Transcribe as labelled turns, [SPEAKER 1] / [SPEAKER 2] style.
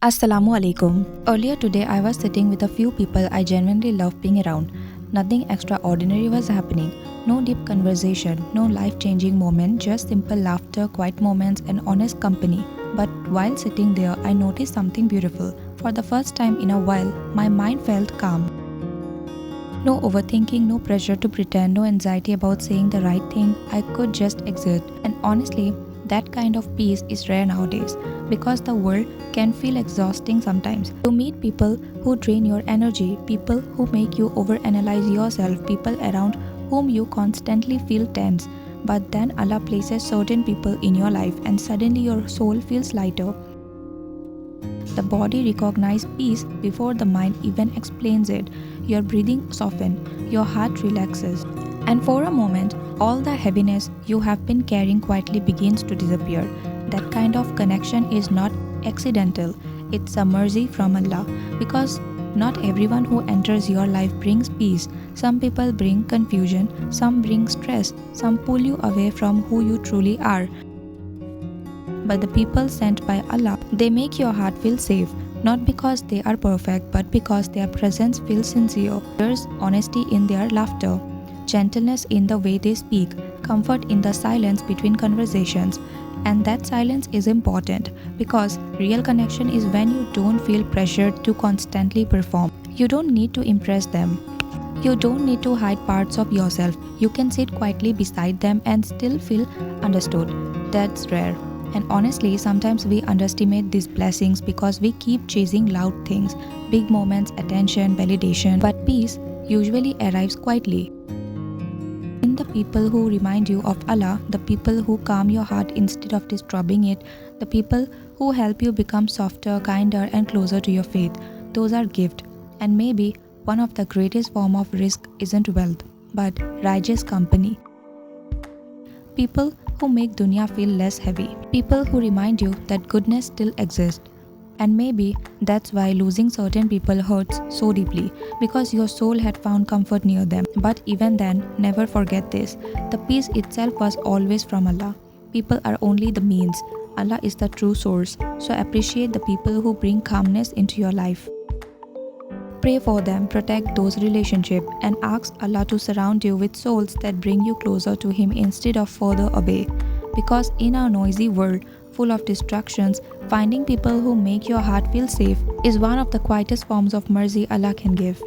[SPEAKER 1] Assalamu alaikum. Earlier today, I was sitting with a few people I genuinely love being around. Nothing extraordinary was happening. No deep conversation, no life changing moment, just simple laughter, quiet moments, and honest company. But while sitting there, I noticed something beautiful. For the first time in a while, my mind felt calm. No overthinking, no pressure to pretend, no anxiety about saying the right thing. I could just exist. And honestly, that kind of peace is rare nowadays because the world can feel exhausting sometimes. You meet people who drain your energy, people who make you overanalyze yourself, people around whom you constantly feel tense. But then Allah places certain people in your life and suddenly your soul feels lighter. The body recognizes peace before the mind even explains it. Your breathing softens, your heart relaxes, and for a moment, all the heaviness you have been carrying quietly begins to disappear. That kind of connection is not accidental, it's a mercy from Allah because not everyone who enters your life brings peace. Some people bring confusion, some bring stress, some pull you away from who you truly are. But the people sent by Allah, they make your heart feel safe, not because they are perfect, but because their presence feels sincere. There's honesty in their laughter, gentleness in the way they speak, comfort in the silence between conversations. And that silence is important because real connection is when you don't feel pressured to constantly perform. You don't need to impress them. You don't need to hide parts of yourself. You can sit quietly beside them and still feel understood. That's rare. And honestly, sometimes we underestimate these blessings because we keep chasing loud things, big moments, attention, validation. But peace usually arrives quietly. In the people who remind you of Allah, the people who calm your heart instead of disturbing it, the people who help you become softer, kinder, and closer to your faith. Those are gifts. And maybe one of the greatest form of rizq isn't wealth, but righteous company. People who make dunya feel less heavy. People who remind you that goodness still exists. And maybe that's why losing certain people hurts so deeply, because your soul had found comfort near them. But even then, never forget this. The peace itself was always from Allah. People are only the means. Allah is the true source. So appreciate the people who bring calmness into your life. Pray for them, protect those relationships, and ask Allah to surround you with souls that bring you closer to Him instead of further away. Because in our noisy world, full of distractions, finding people who make your heart feel safe is one of the quietest forms of mercy Allah can give.